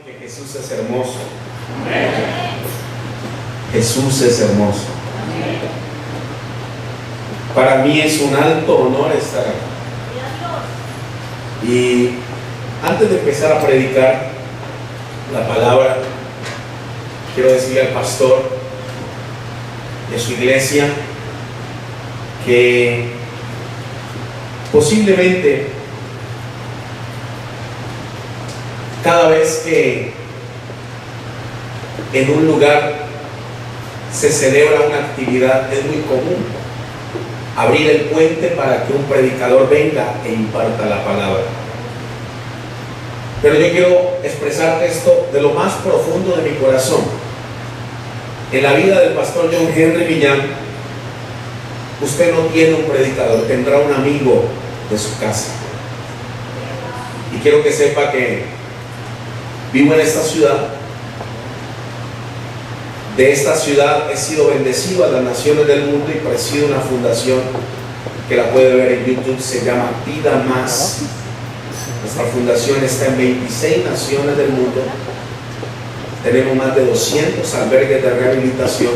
Que Jesús es hermoso. Jesús es hermoso. Para mí es un alto honor estar aquí. Y antes de empezar a predicar la palabra, quiero decirle al pastor de su iglesia que posiblemente cada vez que en un lugar se celebra una actividad, es muy común abrir el puente para que un predicador venga e imparta la palabra. Pero yo quiero expresarte esto de lo más profundo de mi corazón. En la vida del pastor John Henry Millán, usted no tiene un predicador, tendrá un amigo de su casa. Y quiero que sepa que vivo en esta ciudad. De esta ciudad he sido bendecido a las naciones del mundo y presido una fundación que la puede ver en YouTube, se llama Vida Más. Nuestra fundación está en 26 naciones del mundo. Tenemos más de 200 albergues de rehabilitación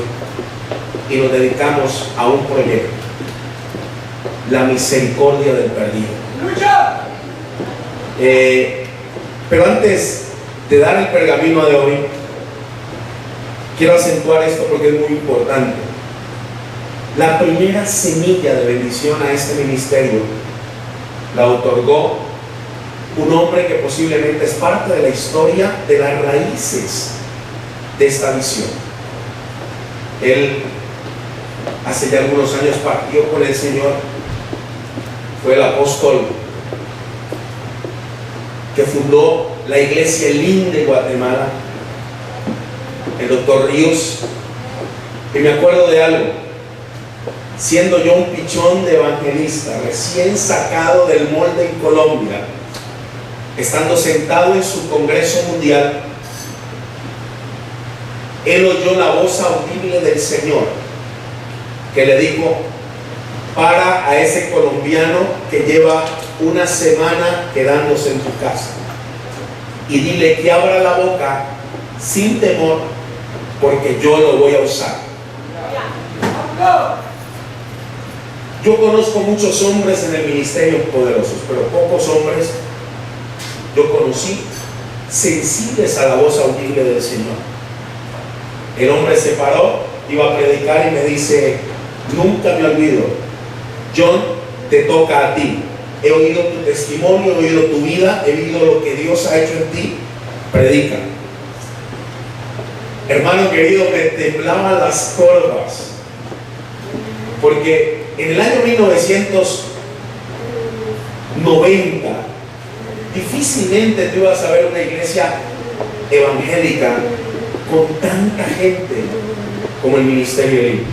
y nos dedicamos a un proyecto: la misericordia del perdido. Pero antes de dar el pergamino de hoy, quiero acentuar esto porque es muy importante. La primera semilla de bendición a este ministerio la otorgó un hombre que posiblemente es parte de la historia de las raíces de esta visión. Él hace ya algunos años partió con el Señor. Fue el apóstol que fundó la iglesia LIN de Guatemala, el doctor Ríos. Y me acuerdo de algo: siendo yo un pichón de evangelista, recién sacado del molde en Colombia, estando sentado en su congreso mundial, él oyó la voz audible del Señor que le dijo: para a ese colombiano que lleva una semana quedándose en tu casa y dile que abra la boca sin temor, porque yo lo voy a usar. Yo conozco muchos hombres en el ministerio poderosos, pero pocos hombres yo conocí sensibles a la voz audible del Señor. El hombre se paró, iba a predicar y me dice: nunca me olvido, John, te toca a ti. He oído tu testimonio, he oído tu vida, he oído lo que Dios ha hecho en ti. Predica. Hermano querido, me temblaban las corvas, porque en el año 1990 difícilmente tú ibas a ver una iglesia evangélica con tanta gente como el ministerio LIN.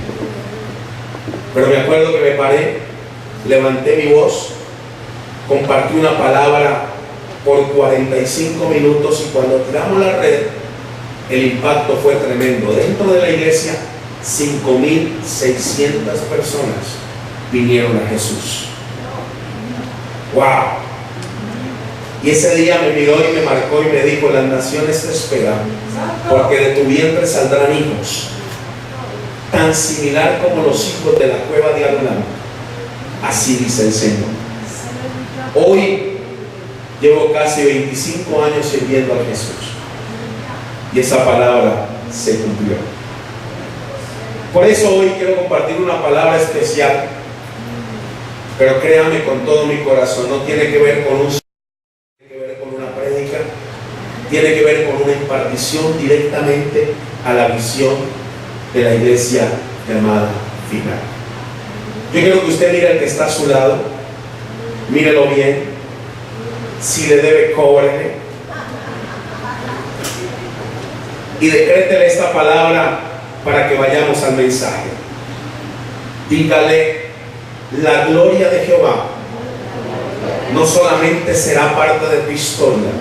Pero me acuerdo que me paré, levanté mi voz, compartí una palabra por 45 minutos y cuando tiramos la red, el impacto fue tremendo. Dentro de la iglesia, 5,600 personas vinieron a Jesús. ¡Wow! Y ese día me miró y me marcó y me dijo: las naciones te esperan, porque de tu vientre saldrán hijos, tan similar como los hijos de la cueva de Adulam. Así dice el Señor. Hoy llevo casi 25 años sirviendo a Jesús y esa palabra se cumplió. Por eso hoy quiero compartir una palabra especial, pero créame con todo mi corazón, no tiene que ver con una prédica, tiene que ver con una impartición directamente a la visión de la iglesia llamada Final. Yo quiero que usted mire al que está a su lado, mírelo bien. Si le debe, cóbrele. Y decrétele esta palabra para que vayamos al mensaje. Dígale: la gloria de Jehová no solamente será parte de tu historia.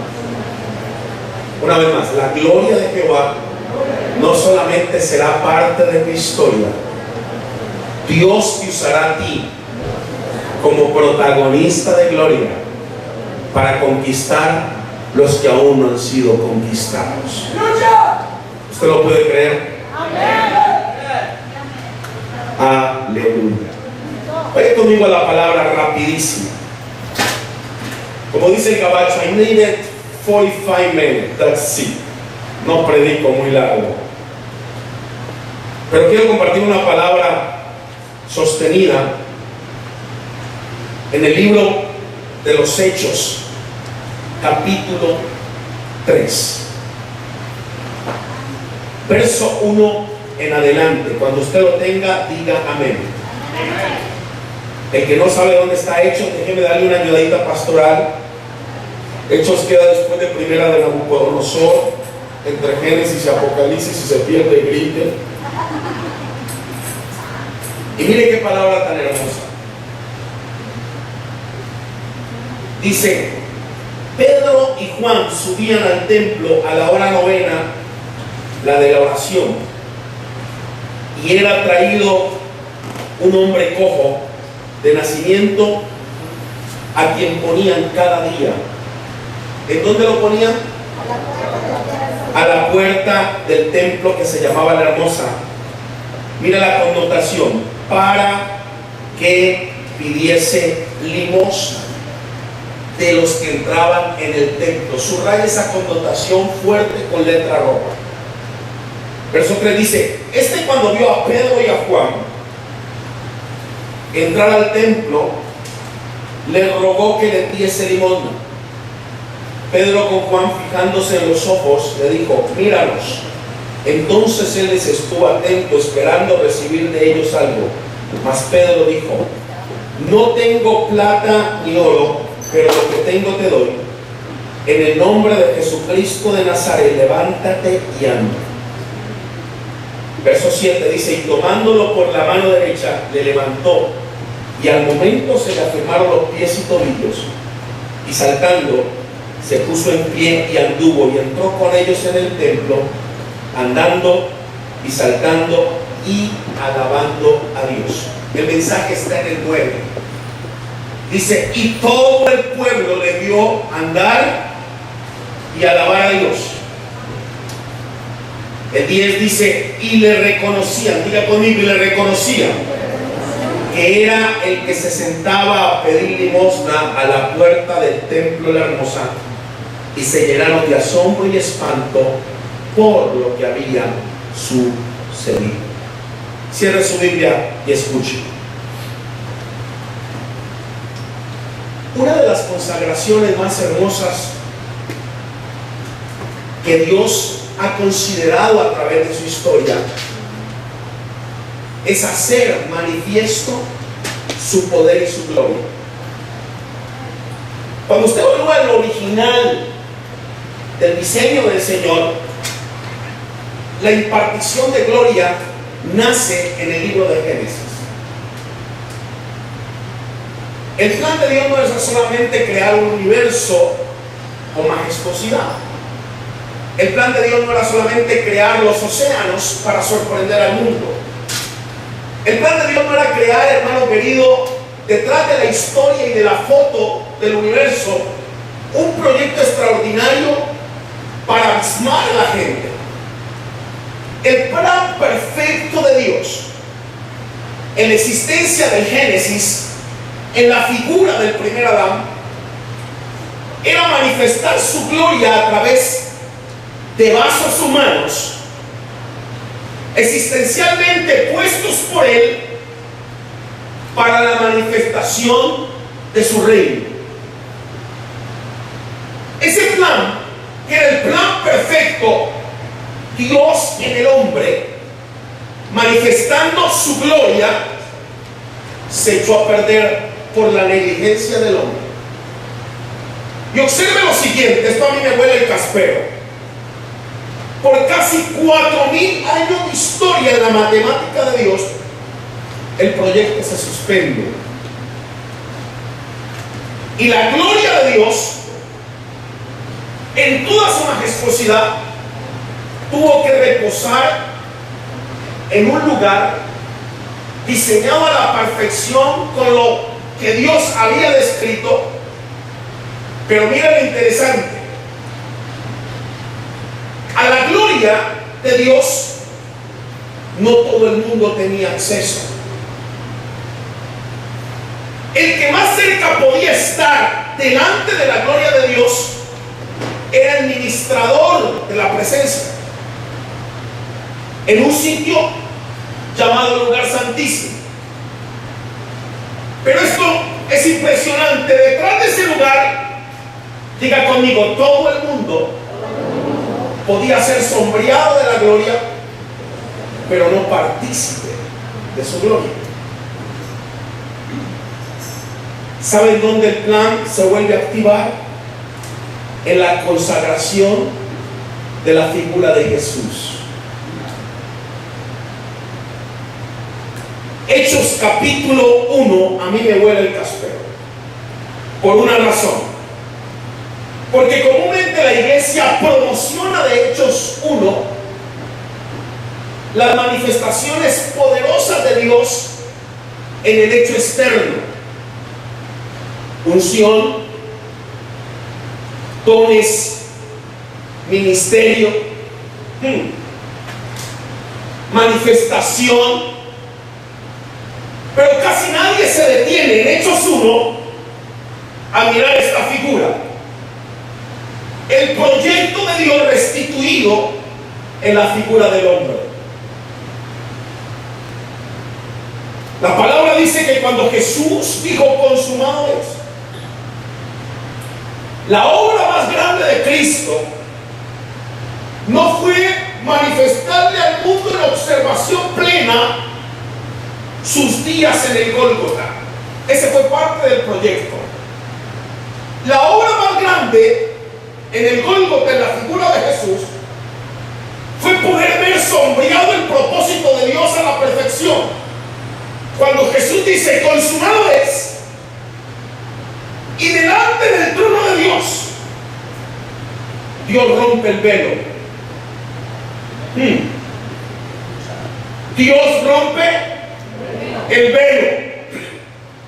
Una vez más, la gloria de Jehová no solamente será parte de tu historia. Dios te usará a ti como protagonista de gloria para conquistar los que aún no han sido conquistados. ¿Usted lo puede creer? Aleluya. Vaya conmigo a la palabra rapidísimo. Como dice el gabacho, I needed 45 minutes, that's it. No predico muy largo, pero quiero compartir una palabra sostenida en el libro de los Hechos, capítulo 3, verso 1 en adelante. Cuando usted lo tenga, diga amén. El que no sabe dónde está Hechos, déjeme darle una ayudadita pastoral. Hechos queda después de Primera de Nabucodonosor, entre Génesis y Apocalipsis, y se pierde y grite. Y mire qué palabra tan hermosa. Dice: Pedro y Juan subían al templo a la hora novena, la de la oración, y era traído un hombre cojo de nacimiento, a quien ponían cada día. ¿En dónde lo ponían? A la puerta del templo, que se llamaba La Hermosa. Mira la connotación: para que pidiese limosna de los que entraban en el templo. Subraya esa connotación fuerte con letra roja. Verso 3 dice: cuando vio a Pedro y a Juan entrar al templo, le rogó que le diese limosna. Pedro, con Juan fijándose en los ojos, le dijo: míralos. Entonces él les estuvo atento, esperando recibir de ellos algo. Mas Pedro dijo: no tengo plata ni oro, pero lo que tengo te doy. En el nombre de Jesucristo de Nazaret, levántate y anda. Verso 7 dice: y tomándolo por la mano derecha, le levantó, y al momento se le afirmaron los pies y tobillos, y saltando se puso en pie y anduvo, y entró con ellos en el templo, andando y saltando y alabando a Dios. El mensaje está en el 9. Dice: y todo el pueblo le vio andar y alabar a Dios. El 10 dice: y le reconocían, diga conmigo, y le reconocían que era el que se sentaba a pedir limosna a la puerta del templo de La Hermosa, y se llenaron de asombro y espanto por lo que había sucedido. Cierre su Biblia y escuche. Una de las consagraciones más hermosas que Dios ha considerado a través de su historia es hacer manifiesto su poder y su gloria. Cuando usted evalúa el original del diseño del Señor, la impartición de gloria nace en el libro de Génesis. El plan de Dios no es solamente crear un universo con majestuosidad. El plan de Dios no era solamente crear los océanos para sorprender al mundo. El plan de Dios no era crear, hermano querido, detrás de la historia y de la foto del universo, un proyecto extraordinario para abismar a la gente. El plan perfecto de Dios, en la existencia del Génesis, en la figura del primer Adán, era manifestar su gloria a través de vasos humanos, existencialmente puestos por él para la manifestación de su reino. Ese plan, que era el plan perfecto, Dios en el hombre, manifestando su gloria, se echó a perder por la negligencia del hombre. Y observe lo siguiente, esto a mí me huele el caspero. Por casi 4,000 años de historia de la matemática de Dios, el proyecto se suspende. Y la gloria de Dios, en toda su majestuosidad, tuvo que reposar en un lugar diseñado a la perfección con lo que Dios había descrito. Pero mira lo interesante: gloria de Dios, no todo el mundo tenía acceso. El que más cerca podía estar delante de la gloria de Dios era el ministrador de la presencia, en un sitio llamado lugar santísimo. Pero esto es impresionante. Detrás de ese lugar, diga conmigo, todo el mundo podía ser sombreado de la gloria, pero no partícipe de su gloria. ¿Saben dónde el plan se vuelve a activar? En la consagración de la figura de Jesús. Hechos capítulo 1, a mí me huele el caspero, por una razón. Porque comúnmente la iglesia promociona de Hechos 1 las manifestaciones poderosas de Dios en el hecho externo: unción, dones, ministerio, manifestación. Pero casi nadie se detiene en Hechos 1 a mirar esta figura, el proyecto de Dios restituido en la figura del hombre. La palabra dice que cuando Jesús dijo consumado es, la obra más grande de Cristo no fue manifestarle al mundo en observación plena sus días en el Gólgota. Ese fue parte del proyecto. La obra más grande en el Gólgota, en la figura de Jesús, fue poder ver sombreado el propósito de Dios a la perfección. Cuando Jesús dice consumado es, y delante del trono de Dios, Dios rompe el velo. Dios rompe el velo.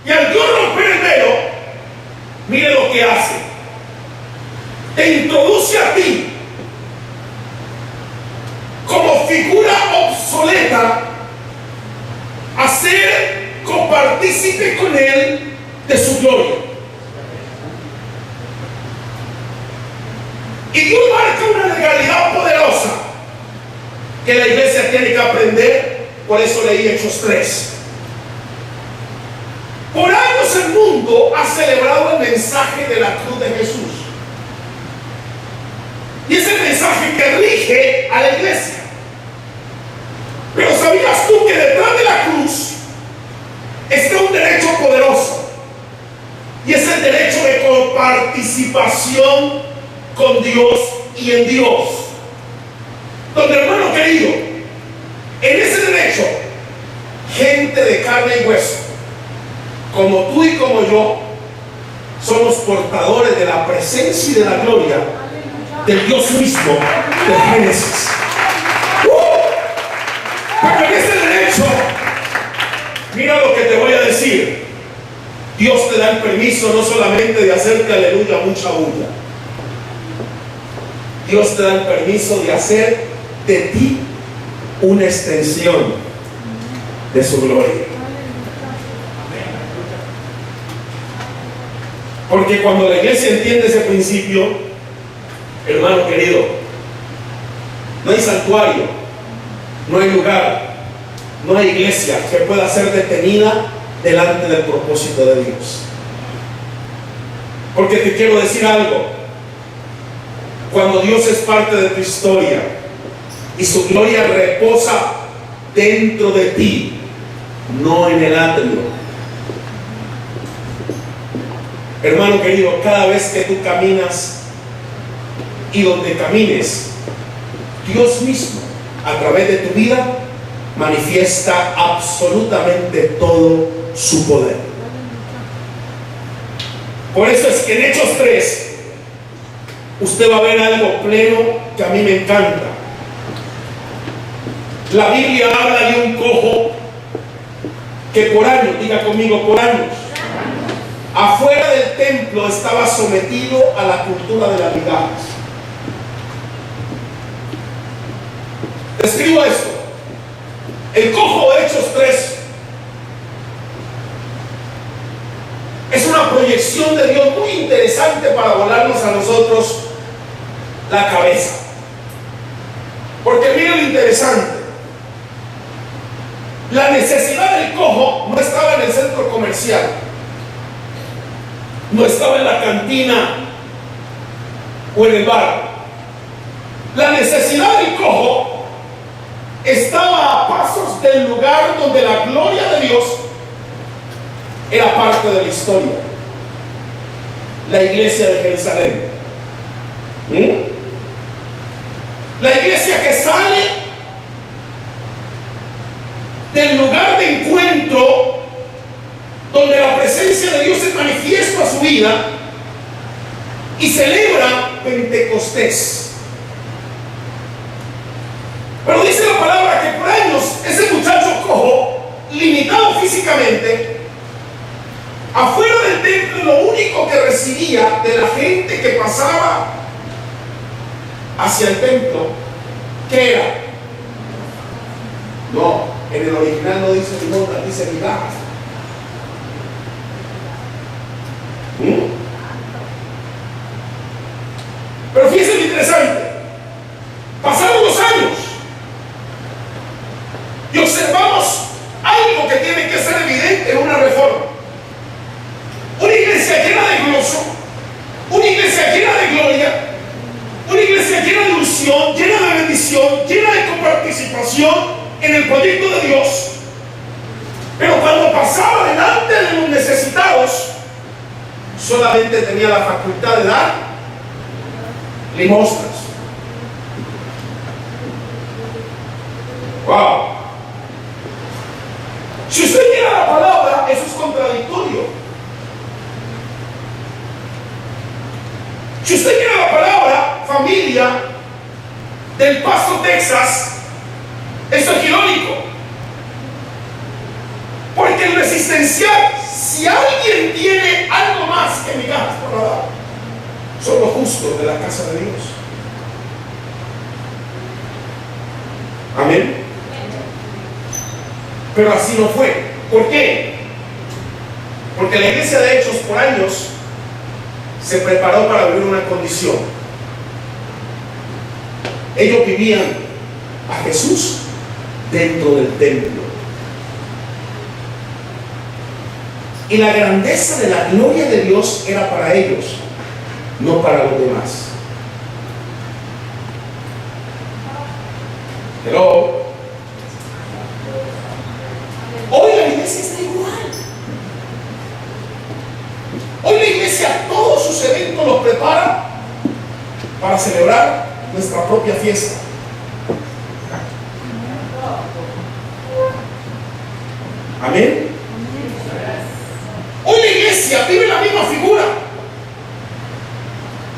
Y al Dios romper el velo, mire lo que hace: te introduce a ti como figura obsoleta a ser copartícipe con Él de su gloria. Y Dios marca una legalidad poderosa que la iglesia tiene que aprender. Por eso leí Hechos 3. Por años el mundo ha celebrado el mensaje de la cruz de Jesús, y es el mensaje que rige a la iglesia. Pero ¿sabías tú que detrás de la cruz está un derecho poderoso? Y es el derecho de coparticipación con Dios y en Dios. Donde, hermano querido, en ese derecho, gente de carne y hueso, como tú y como yo, somos portadores de la presencia y de la gloria del Dios mismo de Génesis. Porque en ese derecho, mira lo que te voy a decir: Dios te da el permiso no solamente de hacerte aleluya mucha bulla, Dios te da el permiso de hacer de ti una extensión de su gloria. Porque cuando la iglesia entiende ese principio, hermano querido, no hay santuario, no hay lugar, no hay iglesia que pueda ser detenida delante del propósito de Dios. Porque te quiero decir algo: cuando Dios es parte de tu historia y su gloria reposa dentro de ti, no en el atrio. Hermano querido, cada vez que tú caminas y donde camines, Dios mismo a través de tu vida manifiesta absolutamente todo su poder. Por eso es que en Hechos 3 usted va a ver algo pleno que a mí me encanta. La Biblia habla de un cojo que por años, diga conmigo, por años, afuera del templo estaba sometido a la cultura de las migajas. Describo esto. El cojo de Hechos 3 es una proyección de Dios muy interesante para volarnos a nosotros la cabeza. Porque miren lo interesante. La necesidad del cojo no estaba en el centro comercial, no estaba en la cantina o en el bar. La necesidad del cojo estaba a pasos del lugar donde la gloria de Dios era parte de la historia. La iglesia de Jerusalén. La iglesia que sale del lugar de encuentro donde la presencia de Dios es manifiesta a su vida y celebra Pentecostés. Pero dice la palabra que por años ese muchacho cojo, limitado físicamente, afuera del templo, lo único que recibía de la gente que pasaba hacia el templo, ¿qué era? No, en el original no dice limosna, dice migajas. Pero fíjense lo interesante. Pasaron los años y observamos algo que tiene que ser evidente en una reforma. Una iglesia llena de gozo, una iglesia llena de gloria, una iglesia llena de unción, llena de bendición, llena de coparticipación en el proyecto de Dios. Pero cuando pasaba delante de los necesitados, solamente tenía la facultad de dar limosnas. Wow. Si usted mira la palabra, eso es contradictorio. Si usted mira la palabra familia del Paso, Texas, eso es irónico. Porque en lo existencial, si alguien tiene algo más que migajas por dar, son los justos de la casa de Dios. Amén. Pero así no fue. ¿Por qué? Porque la iglesia de Hechos por años se preparó para vivir una condición. Ellos vivían a Jesús dentro del templo. Y la grandeza de la gloria de Dios era para ellos, no para los demás. Hello. Hoy la iglesia está igual. Hoy la iglesia todos sus eventos los prepara para celebrar nuestra propia fiesta. Amén. Hoy la iglesia vive la misma figura.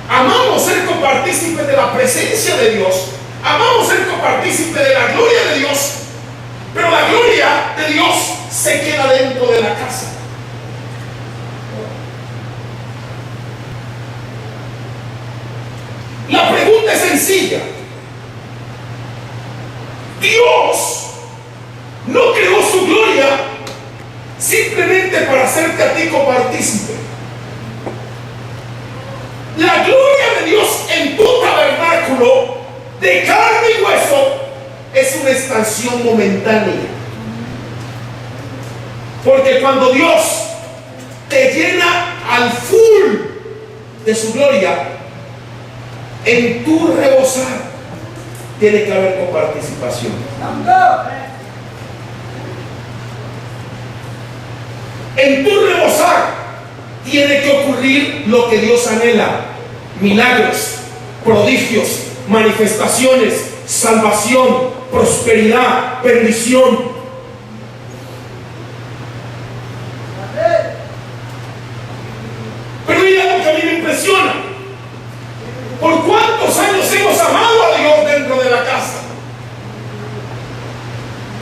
Amamos ser copartícipes de la presencia de Dios. Amamos ser copartícipes de la gloria de Dios. Pero la gloria de Dios se queda dentro de la casa. La pregunta es sencilla. Dios no creó su gloria simplemente para hacerte a ti copartícipe. La gloria de Dios en tu tabernáculo de carne y hueso es una expansión momentánea. Porque cuando Dios te llena al full de su gloria, en tu rebosar tiene que haber coparticipación. En tu rebosar tiene que ocurrir lo que Dios anhela: milagros, prodigios, manifestaciones, salvación, prosperidad, bendición. Pero hay algo que a mí me impresiona. ¿Por cuántos años hemos amado a Dios dentro de la casa?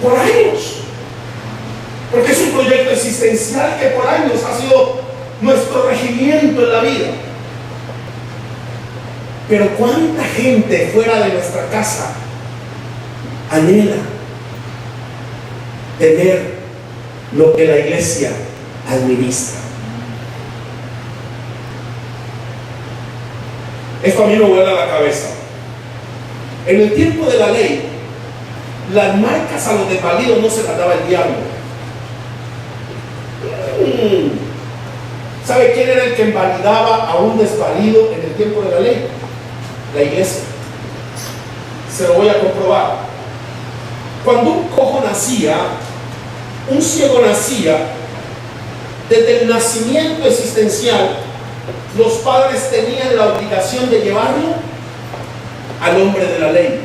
Por años. Porque es un proyecto existencial que por años ha sido nuestro regimiento en la vida. Pero cuánta gente fuera de nuestra casa anhela tener lo que la iglesia administra. Esto a mí me vuela la cabeza. En el tiempo de la ley, las marcas a los desvalidos no se las daba el diablo. ¿Sabe quién era el que invalidaba a un desvalido en el tiempo de la ley? La iglesia. Se lo voy a comprobar. Cuando un cojo nacía, un ciego nacía, desde el nacimiento existencial, los padres tenían la obligación de llevarlo al hombre de la ley.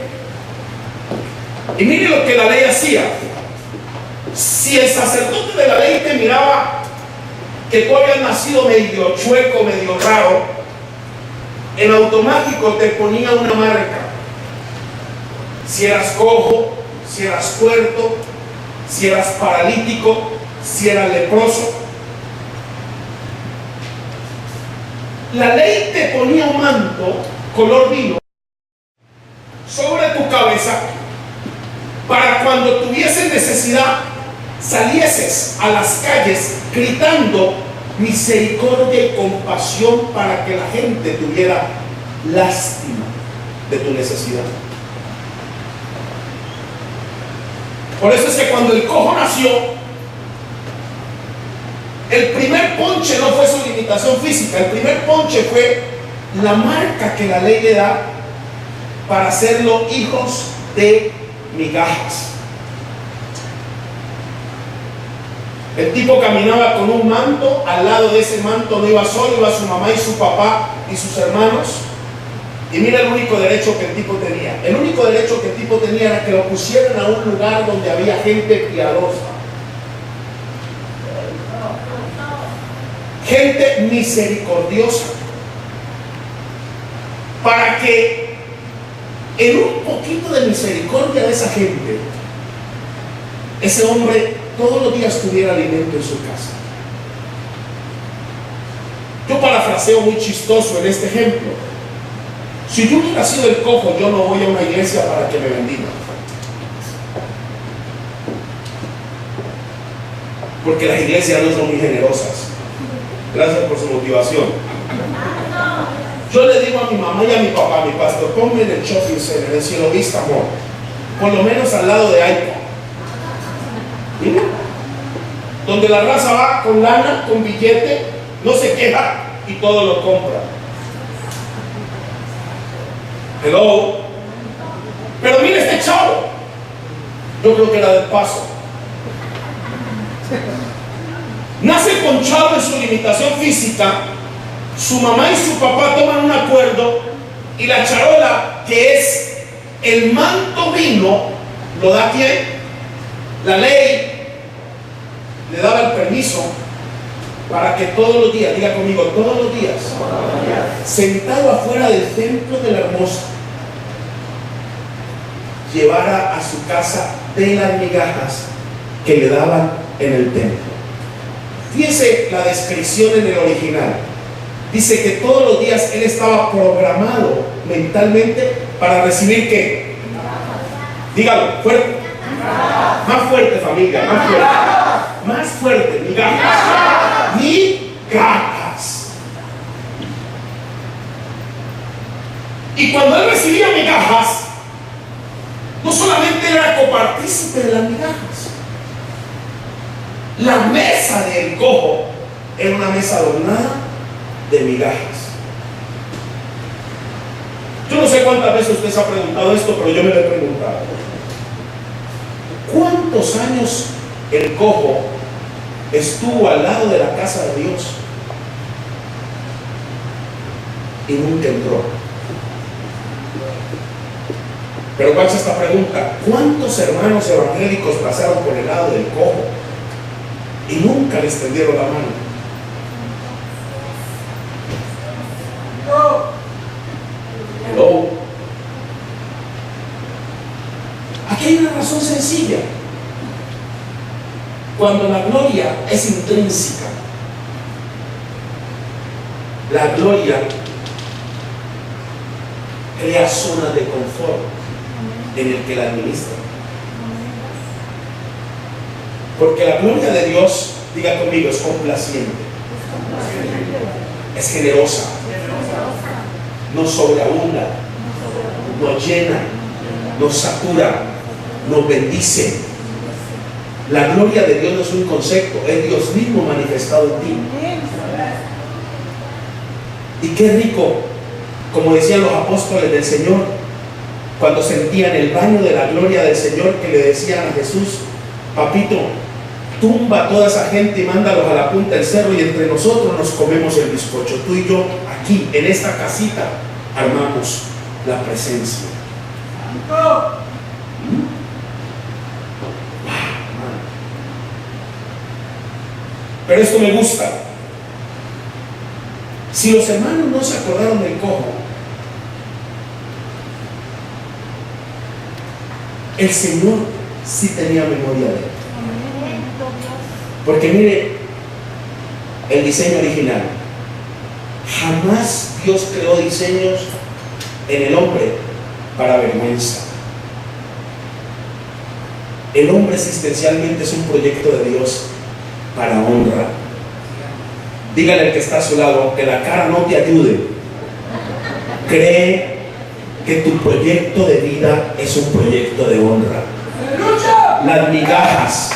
Y mire lo que la ley hacía. Si el sacerdote de la ley te miraba que tú habías nacido medio chueco, medio raro, en automático te ponía una marca. Si eras cojo, si eras tuerto, si eras paralítico, si eras leproso. La ley te ponía un manto color vino sobre tu cabeza para cuando tuvieses necesidad salieses a las calles gritando misericordia y compasión para que la gente tuviera lástima de tu necesidad. Por eso es que cuando el cojo nació, el primer ponche no fue su limitación física, el primer ponche fue la marca que la ley le da para hacerlo hijos de migajas. El tipo caminaba con un manto, al lado de ese manto no iba solo, iba su mamá y su papá y sus hermanos. Y mira el único derecho que el tipo tenía. El único derecho que el tipo tenía era que lo pusieran a un lugar donde había gente piadosa, gente misericordiosa, para que en un poquito de misericordia de esa gente, ese hombre todos los días tuviera alimento en su casa. Yo parafraseo muy chistoso en este ejemplo. Si yo hubiera sido el cojo, yo no voy a una iglesia para que me bendiga, porque las iglesias no son muy generosas. Gracias por su motivación. Yo le digo a mi mamá y a mi papá, mi pastor, ponme en el shopping center, en el Cielo Vista Mall, por lo menos al lado de Aipa, ¿sí? Donde la raza va con lana, con billete, no se queja y todo lo compra. Hello. Pero mire este chavo, yo creo que era del Paso. Nace ponchado en su limitación física. Su mamá y su papá toman un acuerdo y la charola, que es el manto vino, lo da ¿quién? La ley le daba el permiso para que todos los días, diga conmigo, todos los días, sentado afuera del templo de la Hermosa, llevara a su casa de las migajas que le daban en el templo. Fíjese la descripción en el original. Dice que todos los días él estaba programado mentalmente para recibir ¿qué? Dígalo, fuerte. Más fuerte, familia, más fuerte. Más fuerte, migajas. Migajas. Y cuando él recibía migajas, no solamente era copartícipe de las migajas. La mesa del cojo era una mesa adornada de migajas. Yo no sé cuántas veces usted se ha preguntado esto, pero yo me lo he preguntado. ¿Cuántos años el cojo estuvo al lado de la casa de Dios y nunca entró? Pero ¿cuál es esta pregunta? ¿Cuántos hermanos evangélicos pasaron por el lado del cojo y nunca le extendieron la mano? Hello. Aquí hay una razón sencilla. Cuando la gloria es intrínseca, la gloria crea zonas de confort en el que la administra. Porque la gloria de Dios, diga conmigo, es complaciente, es generosa, nos sobreabunda, nos llena, nos satura, nos bendice. La gloria de Dios no es un concepto, es Dios mismo manifestado en ti. Y qué rico, como decían los apóstoles del Señor, cuando sentían el baño de la gloria del Señor, que le decían a Jesús: papito, tumba a toda esa gente y mándalos a la punta del cerro y entre nosotros nos comemos el bizcocho. Tú y yo aquí, en esta casita, armamos la presencia. Pero esto me gusta. Si los hermanos no se acordaron del cojo, el Señor sí tenía memoria de él. Porque mire el diseño original. Jamás Dios creó diseños en el hombre para vergüenza. El hombre existencialmente es un proyecto de Dios para honra. Dígale al que está a su lado, que la cara no te ayude. Cree que tu proyecto de vida es un proyecto de honra. Las migajas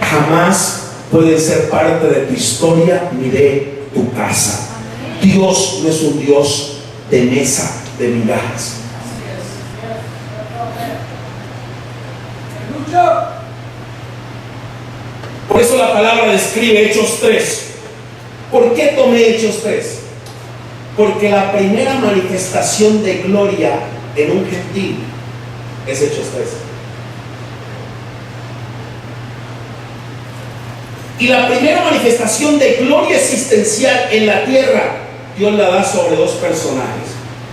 jamás pueden ser parte de tu historia ni de tu casa. Dios no es un Dios de mesa, de migajas. Por eso la palabra describe Hechos 3. ¿Por qué tomé Hechos 3? Porque la primera manifestación de gloria en un gentil es Hechos 3. Y la primera manifestación de gloria existencial en la tierra, Dios la da sobre dos personajes.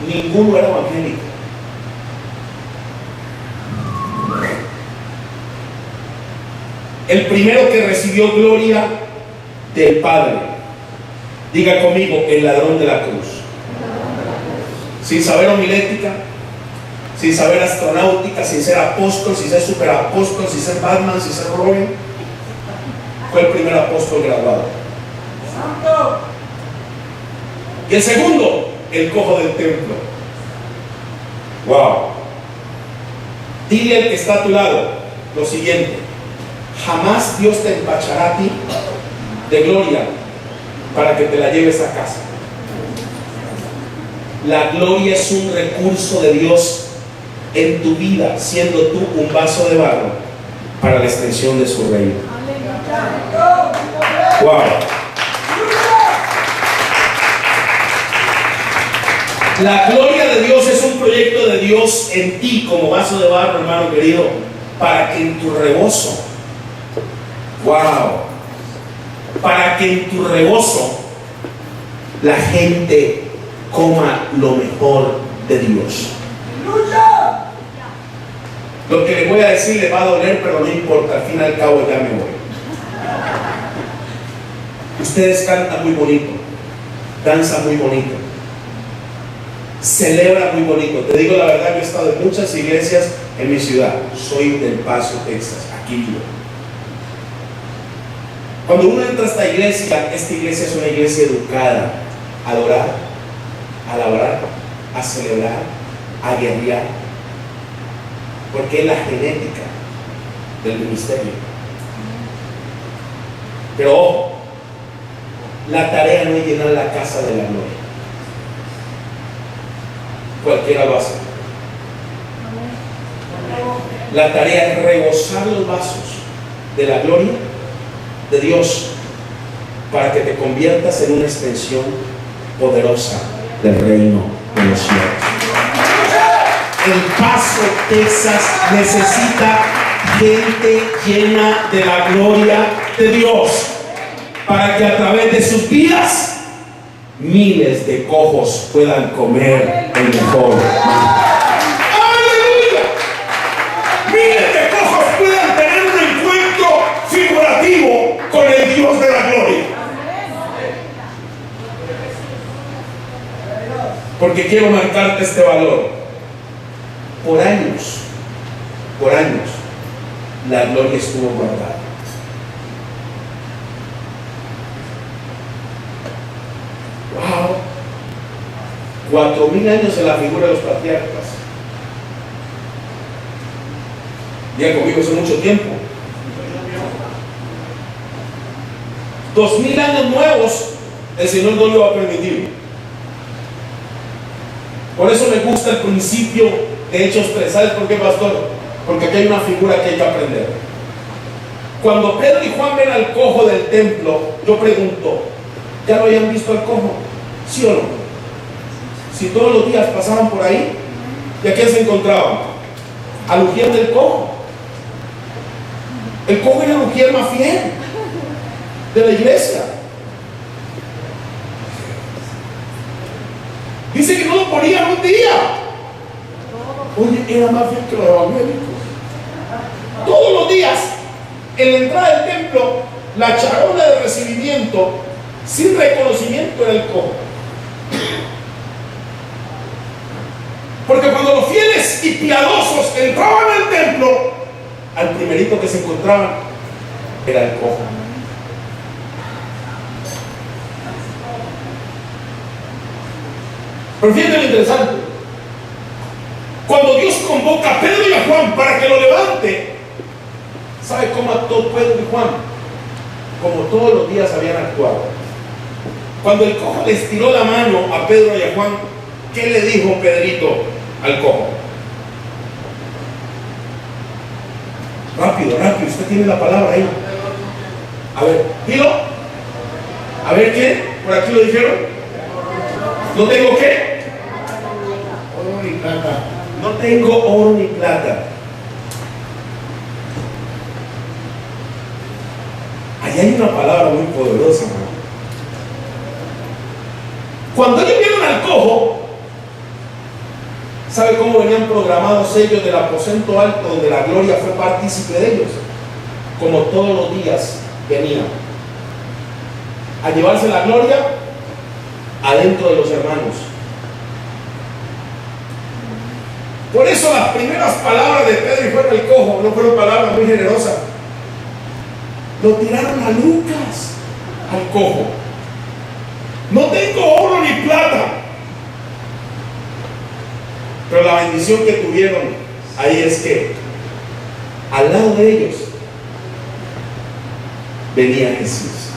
Ninguno era evangélico. El primero que recibió gloria del Padre, diga conmigo, el ladrón de la cruz. Sin saber homilética, sin saber astronáutica, sin ser apóstol, sin ser superapóstol, sin ser Batman, sin ser Robin, fue el primer apóstol graduado. Y el segundo, el cojo del templo. Wow. Dile al que está a tu lado lo siguiente: jamás Dios te empachará a ti de gloria para que te la lleves a casa. La gloria es un recurso de Dios en tu vida, siendo tú un vaso de barro para la extensión de su reino. Wow. La gloria de Dios es un proyecto de Dios en ti como vaso de barro, hermano querido, para que en tu rebozo, wow, para que en tu rebozo la gente coma lo mejor de Dios. Lo que les voy a decir les va a doler, pero no importa, al fin y al cabo ya me voy. Ustedes cantan muy bonito, danzan muy bonito, celebran muy bonito. Te digo la verdad, yo he estado en muchas iglesias en mi ciudad. Soy del Paso, Texas, aquí vivo. Cuando uno entra a esta iglesia es una iglesia educada a adorar, a alabar, a celebrar, a guerrear, porque es la genética del ministerio. Pero ojo, la tarea no es llenar la casa de la gloria. Cualquiera lo hace. La tarea es rebosar los vasos de la gloria de Dios para que te conviertas en una extensión poderosa del reino de los cielos. El Paso, Texas necesita gente llena de la gloria de Dios para que a través de sus vidas miles de cojos puedan comer el mejor. ¡Aleluya! Miles de cojos puedan tener un encuentro figurativo con el Dios de la gloria. Porque quiero marcarte este valor. Por años, la gloria estuvo guardada. 4.000 años en la figura de los patriarcas. Ya conmigo hace mucho tiempo. 2.000 años nuevos el Señor no lo va a permitir. Por eso me gusta el principio de Hechos 3. ¿Sabes por qué, pastor? Porque aquí hay una figura que hay que aprender. Cuando Pedro y Juan ven al cojo del templo, yo pregunto, ¿ya lo habían visto al cojo? ¿Sí o no? Si todos los días pasaban por ahí, ¿y a quién se encontraban? Al ujier del cojo. El cojo era el ujier más fiel de la iglesia. Dice que no lo ponían un día. Oye, era más fiel que los evangélicos. Todos los días, en la entrada del templo, la charola de recibimiento, sin reconocimiento, era el cojo. Porque cuando los fieles y piadosos entraban al templo, al primerito que se encontraban era el cojo. Pero fíjate lo interesante. Cuando Dios convoca a Pedro y a Juan para que lo levante, ¿sabe cómo actuó Pedro y Juan? Como todos los días habían actuado. Cuando el cojo les tiró la mano a Pedro y a Juan, ¿qué le dijo Pedrito al cojo? Rápido, rápido, usted tiene la palabra ahí. A ver, dilo. A ver, ¿qué? ¿Por aquí lo dijeron? ¿No tengo qué? Oro ni plata. No tengo oro ni plata. Ahí hay una palabra muy poderosa, ¿no? Cuando ellos vieron al cojo, ¿sabe cómo venían programados ellos del aposento alto donde la gloria fue partícipe de ellos? Como todos los días venían a llevarse la gloria adentro de los hermanos. Por eso las primeras palabras de Pedro y Juan al cojo no fueron palabras muy generosas. Lo tiraron a Lucas, al cojo. No tengo oro ni plata. Pero la bendición que tuvieron ahí es que al lado de ellos venía Jesús.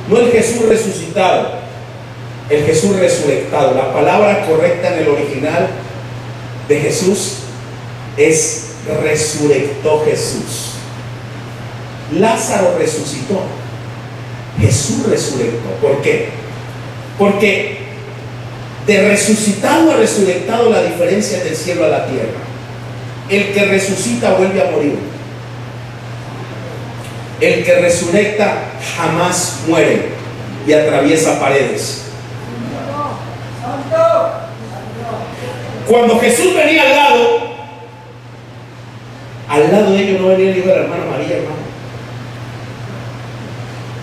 No el Jesús resucitado, el Jesús resucitado. La palabra correcta en el original de Jesús es resucitó Jesús. Lázaro resucitó, Jesús resucitó. ¿Por qué? Porque de resucitado a resucitado la diferencia es del cielo a la tierra. El que resucita vuelve a morir. El que resurrecta jamás muere y atraviesa paredes. Cuando Jesús venía al lado de ellos no venía el hijo de la hermana María, hermano.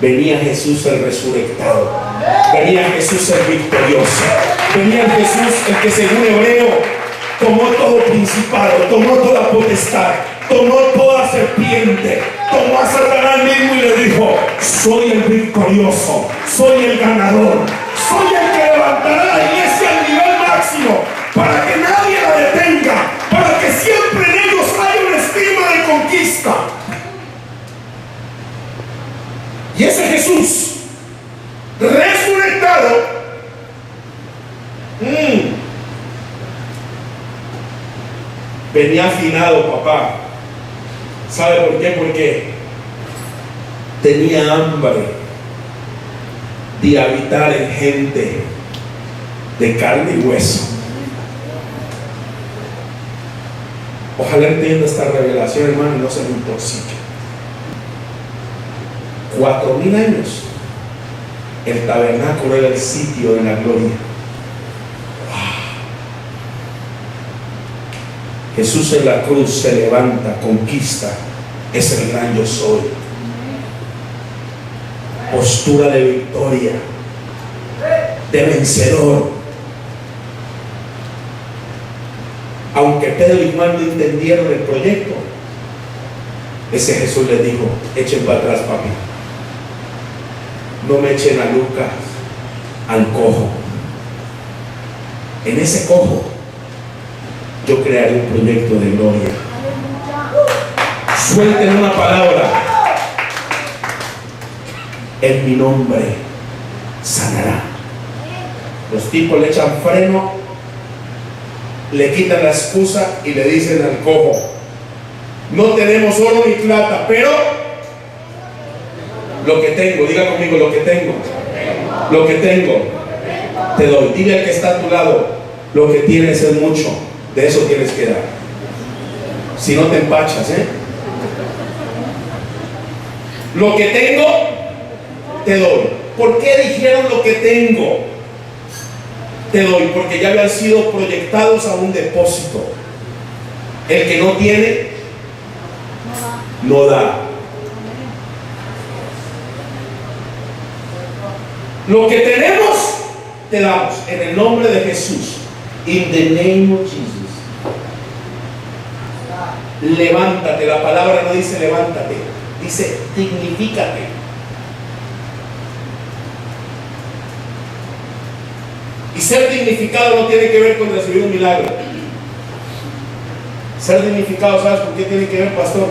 Venía Jesús el resucitado. Venía Jesús el victorioso. Venía Jesús el que según Hebreo tomó todo principado, tomó toda potestad, tomó toda serpiente, tomó a Satanás mismo y le dijo: soy el victorioso, soy el ganador, soy el que levantará la iglesia al nivel máximo para que nadie la detenga, para que siempre en ellos haya una estima de conquista. Y ese Jesús resucitado venía afinado, papá. ¿Sabe por qué? Porque tenía hambre de habitar en gente de carne y hueso. Ojalá entienda esta revelación, hermano, y no se me intoxique. 4.000 años el tabernáculo era el sitio de la gloria. Jesús en la cruz se levanta, conquista, es el gran yo soy. Postura de victoria, de vencedor. Aunque Pedro y Juan no entendieron el proyecto, ese Jesús les dijo: echen para atrás, papi. No me echen a Lucas, al cojo. En ese cojo yo crearé un proyecto de gloria. Suelten una palabra. En mi nombre sanará. Los tipos le echan freno, le quitan la excusa y le dicen al cojo: no tenemos oro ni plata, pero lo que tengo, diga conmigo, lo que tengo, te doy. Dile al que está a tu lado: lo que tienes es mucho, de eso tienes que dar. Si no te empachas, lo que tengo, te doy. ¿Por qué dijeron lo que tengo, te doy? Porque ya habían sido proyectados a un depósito. El que no tiene, no da. Lo que tenemos, te damos. En el nombre de Jesús. In the name of Jesus. Levántate. La palabra no dice levántate, dice dignifícate. Y ser dignificado no tiene que ver con recibir un milagro. Ser dignificado, ¿sabes por qué tiene que ver, pastor?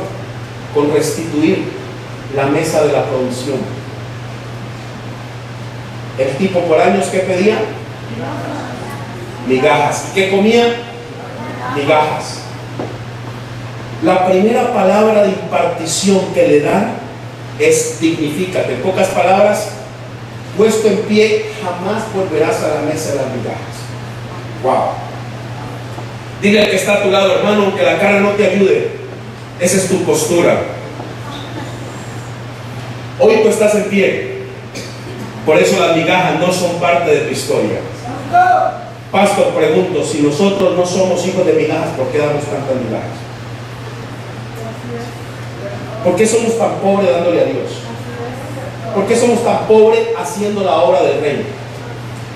Con restituir la mesa de la provisión. El tipo por años, ¿qué pedía? Migajas. ¿Y qué comía? Migajas. La primera palabra de impartición que le dan es dignifícate. En pocas palabras, puesto en pie, jamás volverás a la mesa de las migajas. Wow. Dile al que está a tu lado: hermano, aunque la cara no te ayude, esa es tu postura. Hoy tú estás en pie. Por eso las migajas no son parte de tu historia. Pastor, pregunto: si nosotros no somos hijos de migajas, ¿por qué damos tantas migajas? ¿Por qué somos tan pobres dándole a Dios? ¿Por qué somos tan pobres haciendo la obra del reino?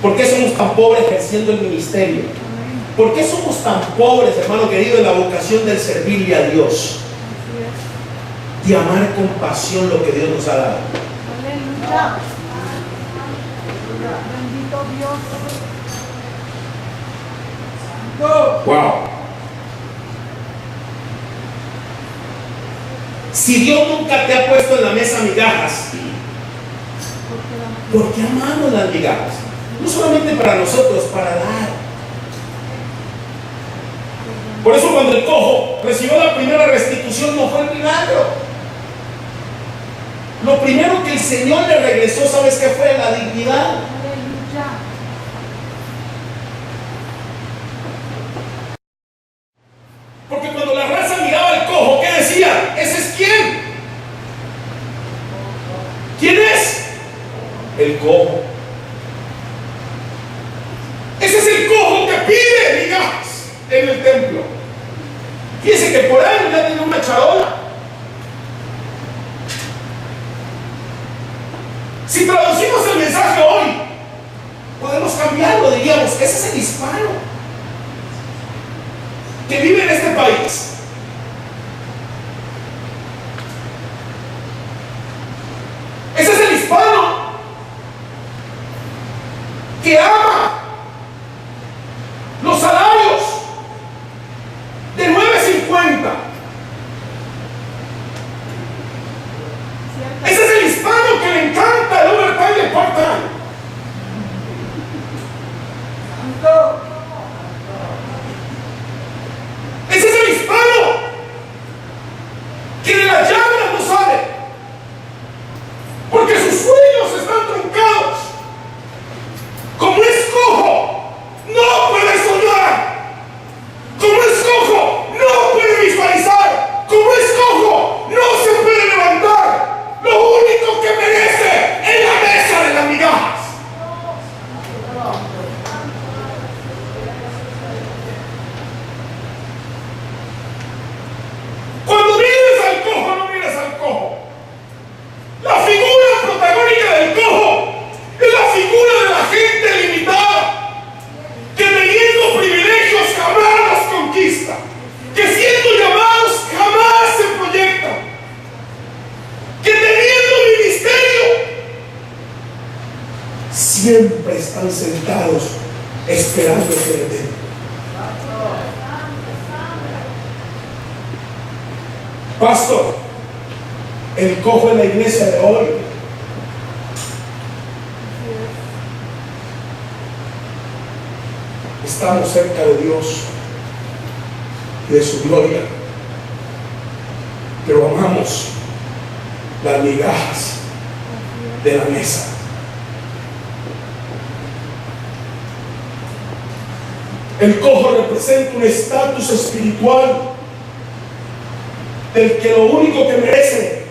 ¿Por qué somos tan pobres ejerciendo el ministerio? ¿Por qué somos tan pobres, hermano querido, en la vocación del servirle a Dios? De amar con pasión lo que Dios nos ha dado. Aleluya. Bendito Dios. Wow. Si Dios nunca te ha puesto en la mesa migajas, ¿por qué amamos las migajas? No solamente para nosotros, para dar. Por eso cuando el cojo recibió la primera restitución, no fue el milagro. Lo primero que el Señor le regresó, ¿sabes qué fue? La dignidad. Porque cuando la raza miraba al cojo, ¿qué decía? ¿Ese es quién? ¿Quién es? El cojo. Ese es el cojo que pide migajas en el templo. Fíjense que por ahí ya tiene una charola. Si traducimos el mensaje hoy, podemos cambiarlo, diríamos: ese es el hispano que vive en este país. Ese es el hispano que ama los salarios de 9.50. Ese es el hispano que le encanta el overtime de part-time. Ese es el hispano que de las llagas no sale porque sus sueños están truncados. Como es siempre están sentados esperando que le den. Pastor, el cojo en la iglesia de hoy estamos cerca de Dios y de su gloria, pero amamos las migajas de la mesa. El cojo representa un estatus espiritual del que lo único que merece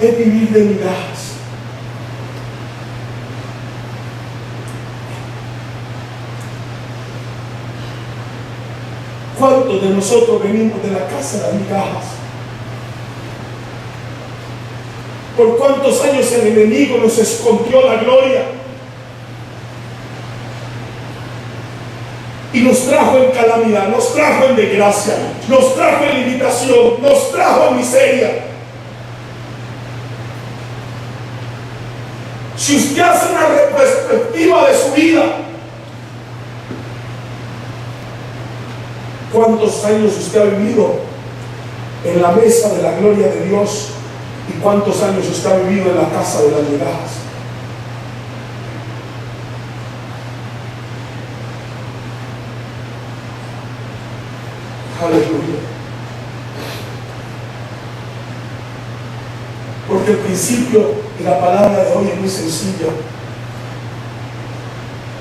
es vivir de migajas. ¿Cuántos de nosotros venimos de la casa de las migajas? ¿Por cuántos años el enemigo nos escondió la gloria? Y nos trajo en calamidad, nos trajo en desgracia, nos trajo en limitación, nos trajo en miseria. Si usted hace una retrospectiva de su vida, ¿cuántos años usted ha vivido en la mesa de la gloria de Dios? ¿Y cuántos años usted ha vivido en la casa de las migajas? Aleluya. Porque el principio y la palabra de hoy es muy sencilla.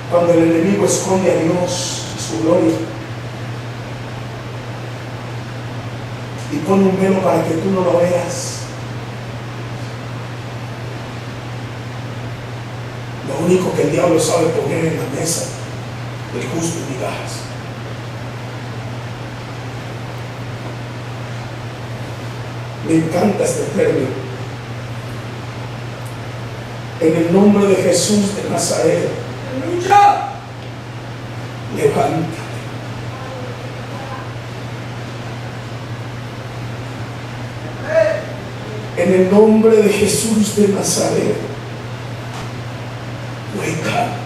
Cuando el enemigo esconde a Dios y su gloria y pone un velo para que tú no lo veas, lo único que el diablo sabe poner en la mesa del justo y migajas. Me encanta este término. En el nombre de Jesús de Nazaret, ¡aleluya!, levántate. En el nombre de Jesús de Nazaret, wake up.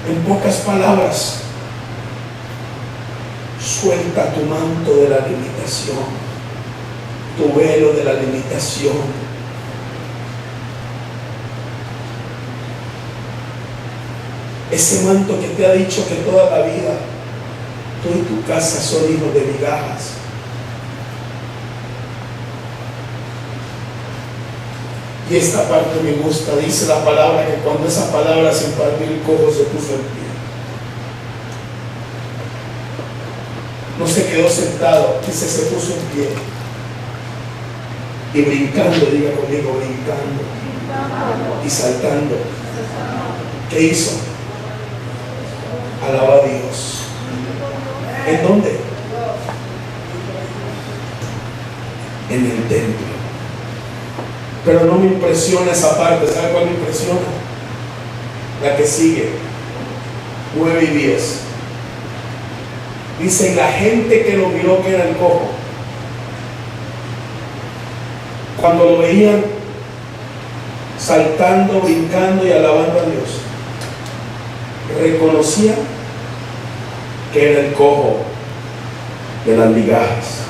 En pocas palabras, suelta tu manto de la limitación, tu velo de la limitación. Ese manto que te ha dicho que toda la vida tú y tu casa son hijos de migajas. Y esta parte me gusta, dice la palabra que cuando esa palabra se impartió, el cojo se puso en pie. No se quedó sentado, dice se puso en pie. Y brincando, diga conmigo, brincando. Y saltando. ¿Qué hizo? Alaba a Dios. ¿En dónde? En el templo. Pero no me impresiona esa parte. ¿Sabe cuál me impresiona? La que sigue, 9 y 10. Dice, y la gente que lo miró, que era el cojo, cuando lo veían saltando, brincando y alabando a Dios, reconocía que era el cojo de las migajas.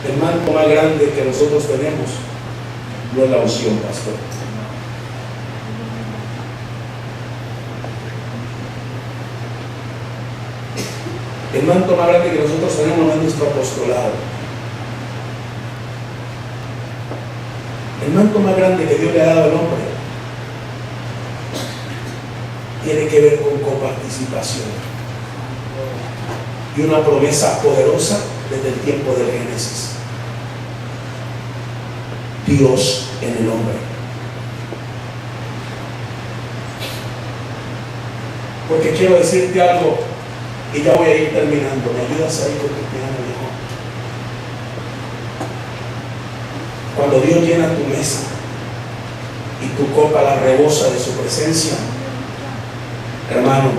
El manto más grande que nosotros tenemos no es la unción, pastor. El manto más grande que nosotros tenemos no es nuestro apostolado. El manto más grande que Dios le ha dado al hombre tiene que ver con coparticipación y una promesa poderosa desde el tiempo del Génesis. Dios en el hombre. Porque quiero decirte algo y ya voy a ir terminando. ¿Me ayudas ahí con tu piano, viejo? Cuando Dios llena tu mesa y tu copa la rebosa de su presencia, hermano,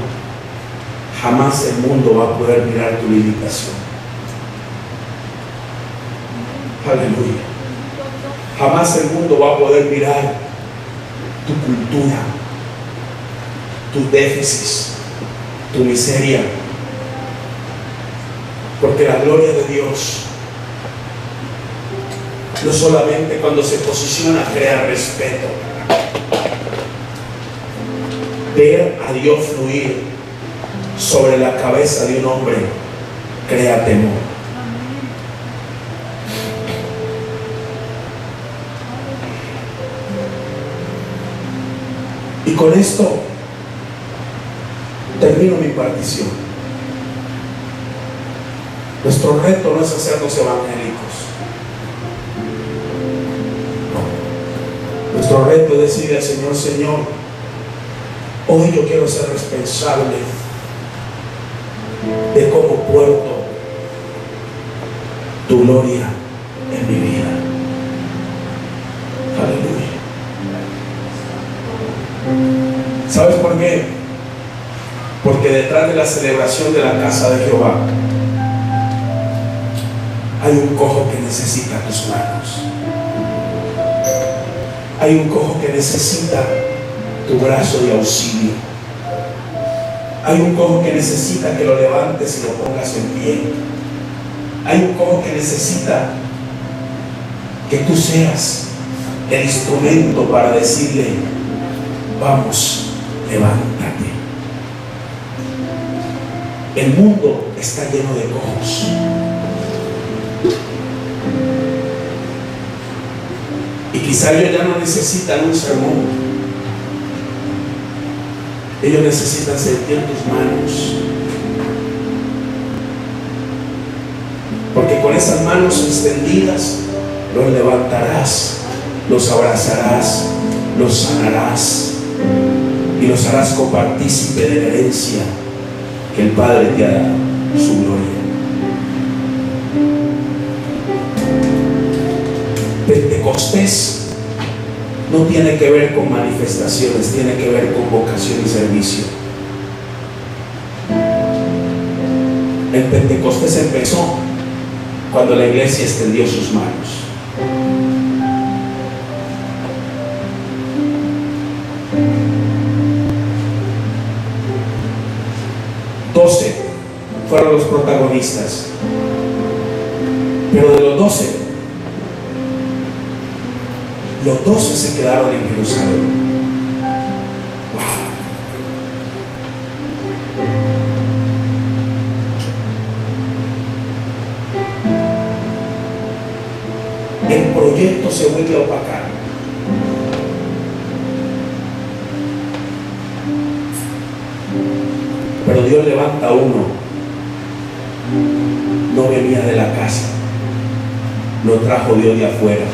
jamás el mundo va a poder mirar tu limitación. Aleluya. Jamás el mundo va a poder mirar tu cultura, tus déficits, tu miseria, porque la gloria de Dios no solamente cuando se posiciona crea respeto. Ver a Dios fluir sobre la cabeza de un hombre crea temor. Y con esto termino mi partición. Nuestro reto no es hacernos evangélicos. No. Nuestro reto es decirle al Señor: Señor, hoy yo quiero ser responsable de cómo puerto tu gloria en mi vida. Aleluya. ¿Sabes por qué? Porque detrás de la celebración de la casa de Jehová hay un cojo que necesita tus manos. Hay un cojo que necesita tu brazo de auxilio. Hay un cojo que necesita que lo levantes y lo pongas en pie. Hay un cojo que necesita que tú seas el instrumento para decirle: vamos, levántate. El mundo está lleno de cojos. Y quizá ellos ya no necesitan un sermón. Ellos necesitan sentir tus manos. Porque con esas manos extendidas los levantarás, los abrazarás, los sanarás y los harás copartícipe de la herencia que el Padre te ha dado, su gloria. Pentecostés no tiene que ver con manifestaciones, tiene que ver con vocación y servicio. El Pentecostés empezó cuando la iglesia extendió sus manos. Fueron los protagonistas, pero de los 12 se quedaron en Jerusalén. Wow. El proyecto se vuelve a opacar. Pero Dios levanta a uno. No venía de la casa, lo trajo Dios de afuera.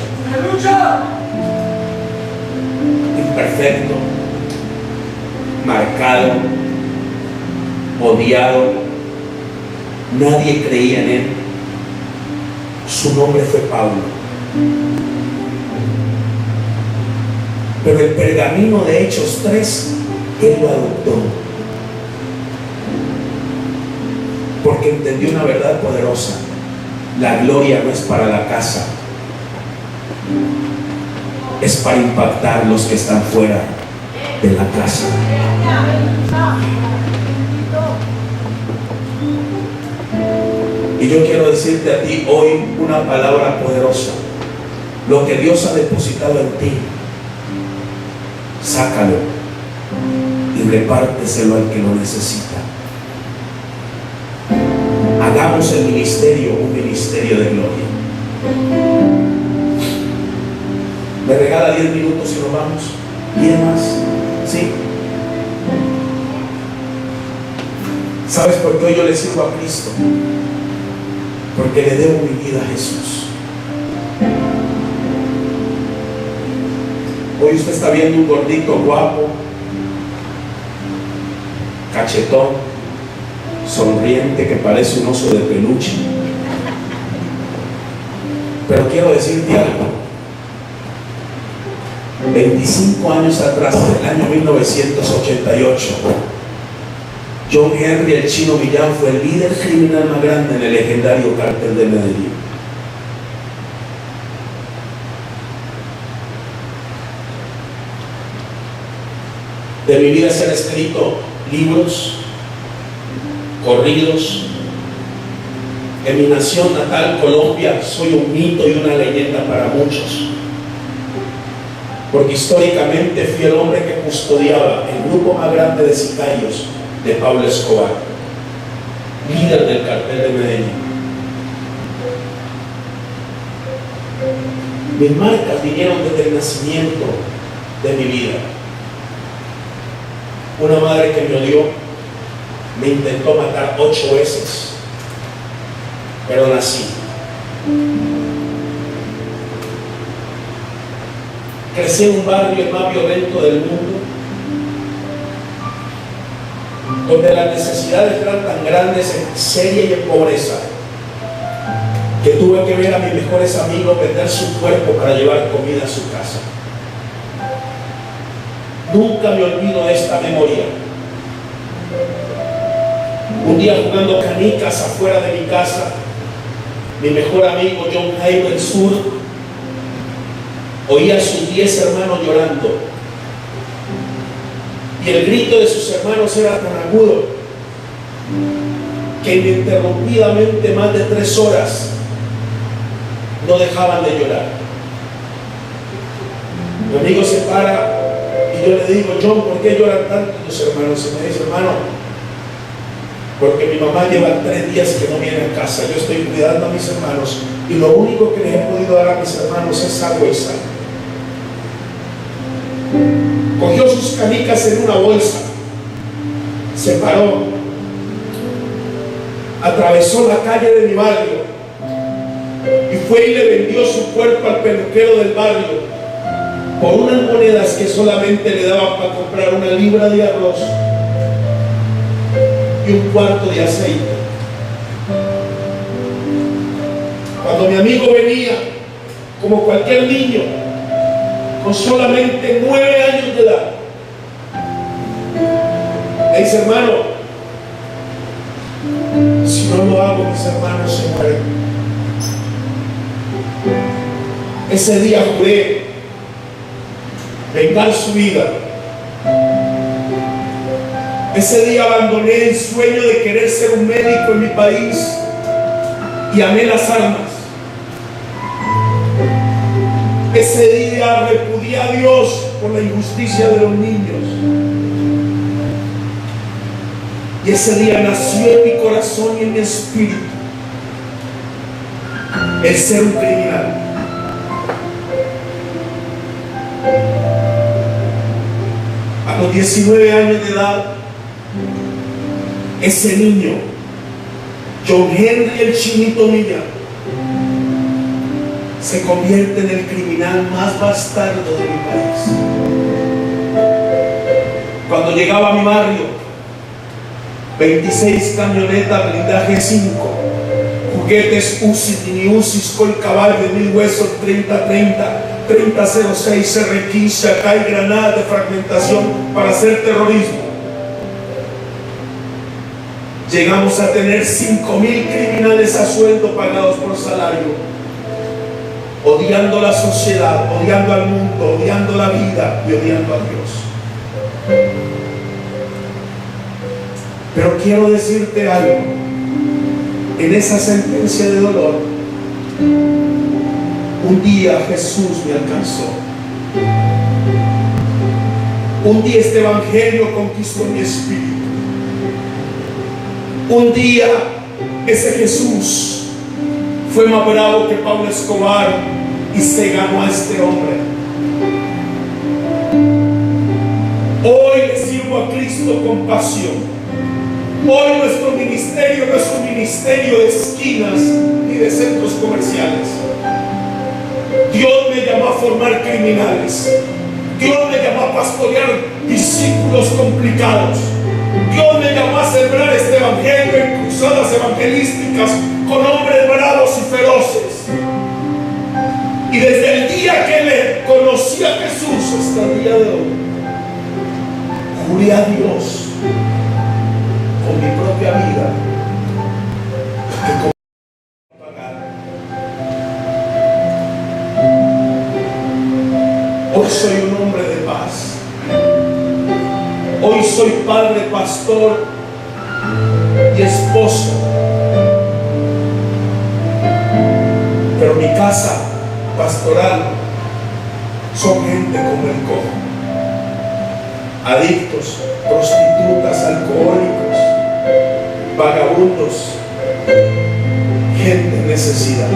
Imperfecto, marcado, odiado, nadie creía en él. Su nombre fue Pablo. Pero el pergamino de Hechos 3, él lo adoptó. Porque entendió una verdad poderosa: la gloria no es para la casa, es para impactar los que están fuera de la casa. Y yo quiero decirte a ti hoy una palabra poderosa: lo que Dios ha depositado en ti, sácalo y repárteselo al que lo necesita. Hagamos el ministerio un ministerio de gloria. ¿Me regala 10 minutos y nos vamos? 10 más. ¿Sí? ¿Sabes por qué hoy yo le sirvo a Cristo? Porque le debo mi vida a Jesús. Hoy usted está viendo un gordito guapo, cachetón, sonriente, que parece un oso de peluche. Pero quiero decirte algo: 25 años atrás, en el año 1988, John Henry el Chino Millán fue el líder criminal más grande en el legendario cártel de Medellín. De mi vida se han escrito libros, corridos. En mi nación natal, Colombia, soy un mito y una leyenda para muchos, porque históricamente fui el hombre que custodiaba el grupo más grande de sicarios de Pablo Escobar, líder del cartel de Medellín. Mis marcas vinieron desde el nacimiento de mi vida. Una madre que me odió, me intentó matar 8 veces, pero nací. Crecí en un barrio el más violento del mundo, donde las necesidades eran tan grandes en miseria y en pobreza, que tuve que ver a mis mejores amigos vender su cuerpo para llevar comida a su casa. Nunca me olvido de esta memoria. Un día jugando canicas afuera de mi casa, mi mejor amigo John Jairo el Sur oía a sus 10 hermanos llorando, y el grito de sus hermanos era tan agudo que ininterrumpidamente más de 3 horas no dejaban de llorar. Mi amigo se para y yo le digo: John, ¿por qué lloran tanto tus hermanos? Y me dice: hermano, porque mi mamá lleva 3 días que no viene a casa. Yo estoy cuidando a mis hermanos y lo único que les he podido dar a mis hermanos es agua y sal. Cogió sus canicas en una bolsa, se paró, atravesó la calle de mi barrio y fue y le vendió su cuerpo al peluquero del barrio por unas monedas que solamente le daban para comprar 1 libra de arroz y 1 cuarto de aceite. Cuando mi amigo venía, como cualquier niño, con solamente 9 años de edad, me dice: hermano, si no lo hago, mis hermanos se mueren. Ese día juré vengar su vida. Ese día abandoné el sueño de querer ser un médico en mi país y amé las armas. Ese día repudié a Dios por la injusticia de los niños. Y ese día nació en mi corazón y en mi espíritu el ser un criminal. A los 19 años de edad, ese niño, John Henry el Chinito Millán, se convierte en el criminal más bastardo de mi país. Cuando llegaba a mi barrio, 26 camionetas blindaje 5, juguetes UCI, mini UCIs con caballo de 1000 huesos, 30-30, 30-06, CR15, acá y granadas de fragmentación para hacer terrorismo. Llegamos a tener 5.000 criminales a sueldo pagados por salario, odiando la sociedad, odiando al mundo, odiando la vida y odiando a Dios. Pero quiero decirte algo. En esa sentencia de dolor, un día Jesús me alcanzó. Un día este evangelio conquistó mi espíritu. Un día ese Jesús fue más bravo que Pablo Escobar y se ganó a este hombre. Hoy le sirvo a Cristo con pasión. Hoy nuestro ministerio no es un ministerio de esquinas ni de centros comerciales. Dios me llamó a formar criminales. Dios me llamó a pastorear discípulos complicados. Dios me llamó a sembrar este evangelio en cruzadas evangelísticas con hombres bravos y feroces. Y desde el día que le conocí a Jesús hasta el día de hoy, juré a Dios con mi propia vida que con pagar. Hoy soy un hombre de paz. Hoy soy padre, pastor y esposo. Pero mi casa pastoral son gente como el cojo, adictos, prostitutas, alcohólicos, vagabundos, gente en necesidad.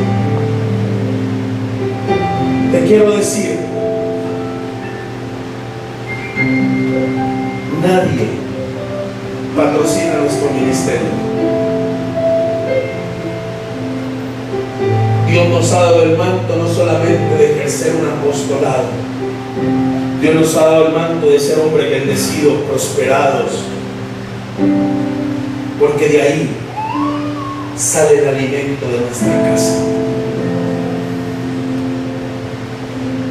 Te quiero decir, nadie patrocina nuestro ministerio. Dios nos ha dado el manto no solamente de ejercer un apostolado. Dios nos ha dado el manto de ser hombres bendecidos, prosperados, porque de ahí sale el alimento de nuestra casa.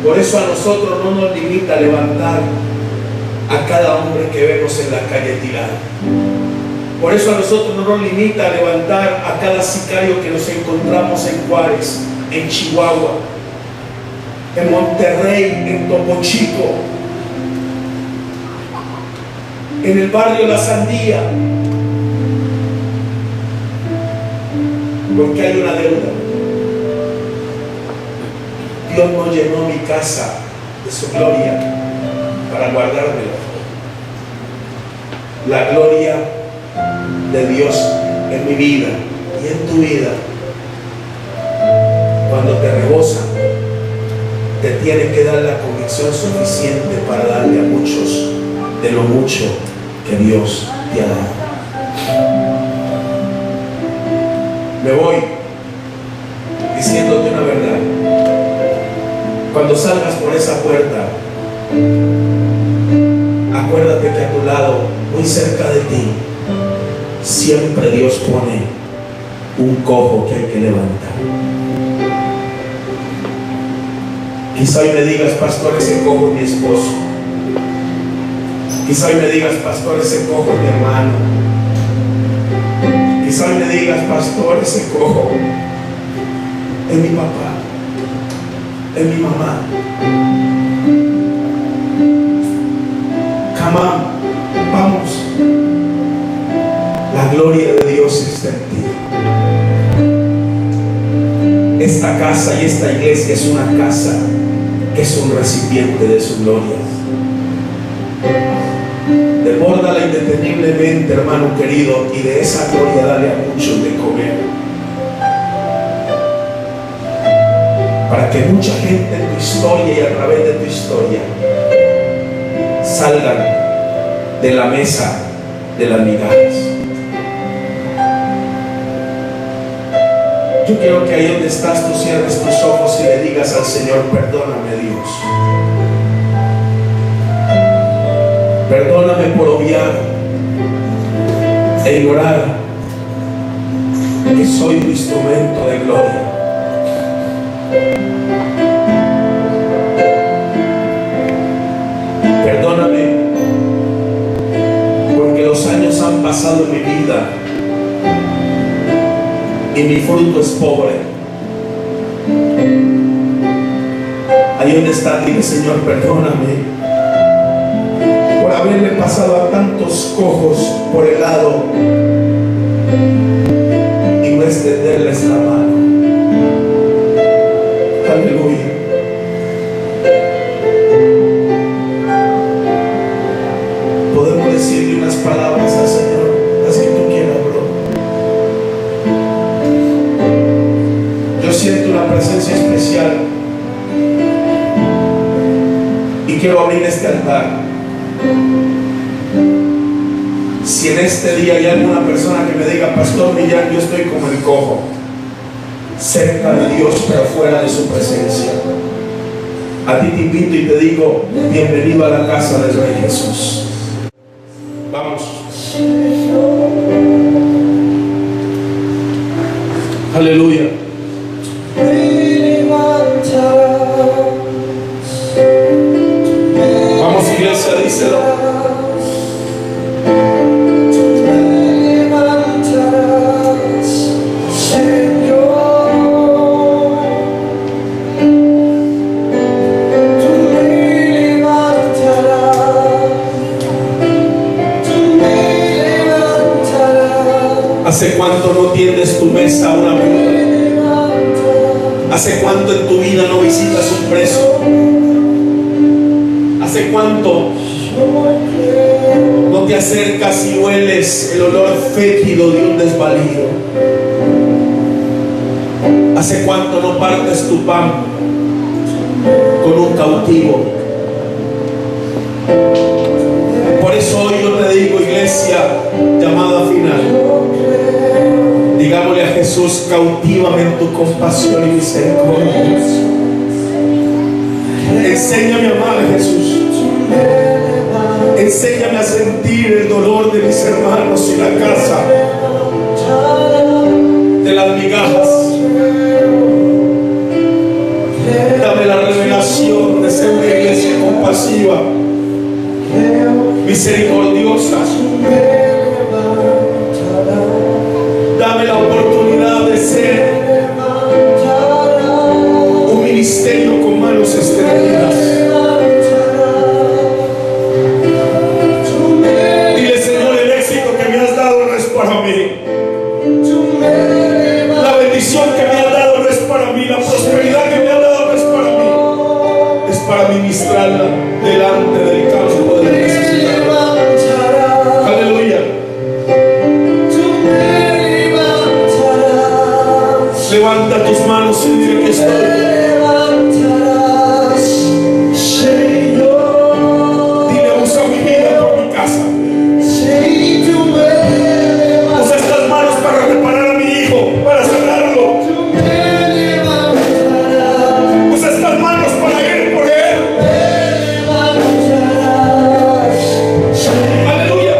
Por eso a nosotros no nos limita levantar a cada hombre que vemos en la calle tirado. Por eso a nosotros no nos limita levantar a cada sicario que nos encontramos en Juárez, en Chihuahua, en Monterrey, en Topo Chico, en el barrio La Sandía, porque hay una deuda. Dios no llenó mi casa de su gloria para guardármela. La gloria de Dios en mi vida y en tu vida, cuando te rebosa, te tiene que dar la convicción suficiente para darle a muchos de lo mucho que Dios te ha dado. Me voy diciéndote una verdad. Cuando salgas por esa puerta, acuérdate que a tu lado, muy cerca de ti, siempre Dios pone un cojo que hay que levantar. Quizá hoy me digas, pastor, ese cojo es mi esposo. Quizá hoy me digas, pastor, ese cojo es mi hermano. Quizá hoy me digas, pastor, ese cojo es mi papá, es mi mamá. Come on, vamos. La gloria de Dios está en ti. Esta casa y esta iglesia es una casa que es un recipiente de su gloria. Desbórdala indeteniblemente, hermano querido, y de esa gloria dale a muchos de comer. Para que mucha gente en tu historia y a través de tu historia salgan de la mesa de las migajas. Yo quiero que ahí donde estás tú cierres tus ojos y le digas al Señor, perdóname Dios. Perdóname por obviar e ignorar que soy tu instrumento de gloria. Perdóname porque los años han pasado en mi vida y mi fruto es pobre. Ahí donde está, dile, Señor, perdóname por haberle pasado a tantos cojos por el lado y no extenderles la mano. Aleluya. Podemos decirle unas palabras al Señor, las que tú quieras, bro. Yo siento una presencia especial y quiero abrir este altar. Si en este día hay alguna persona que me diga, Pastor Millán, yo estoy como el cojo, cerca de Dios pero fuera de su presencia, a ti te invito y te digo, bienvenido a la casa del Rey Jesús. Vamos. Aleluya. iglesia, díselo. ¿Hace cuánto no tiendes tu mesa a una viuda? ¿Hace cuánto en tu vida no visitas un preso? ¿Hace cuánto no te acercas y hueles el olor fétido de un desvalido? ¿Hace cuánto no partes tu pan con un cautivo? Por eso hoy yo te digo, iglesia, llamada final, digámosle a Jesús: cautívame en tu compasión y misericordia. Enséñame a amar, Jesús. Enséñame a sentir el dolor de mis hermanos y la casa, de las migajas. Dame la revelación de ser una iglesia compasiva, misericordiosa. Dame la oportunidad de ser un ministerio con manos extendidas. Dile: Señor, el éxito que me has dado no es para mí. La bendición que me has dado no es para mí. La prosperidad que me has dado no es para mí. Es para ministrarla delante del campo de la necesidad. Aleluya. Levanta tus manos y dile: que estoy. Dile: usa mi vida por mi casa. Usa estas manos para reparar a mi hijo, para sanarlo. Usa estas manos para ir por él. Aleluya.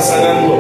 sanando.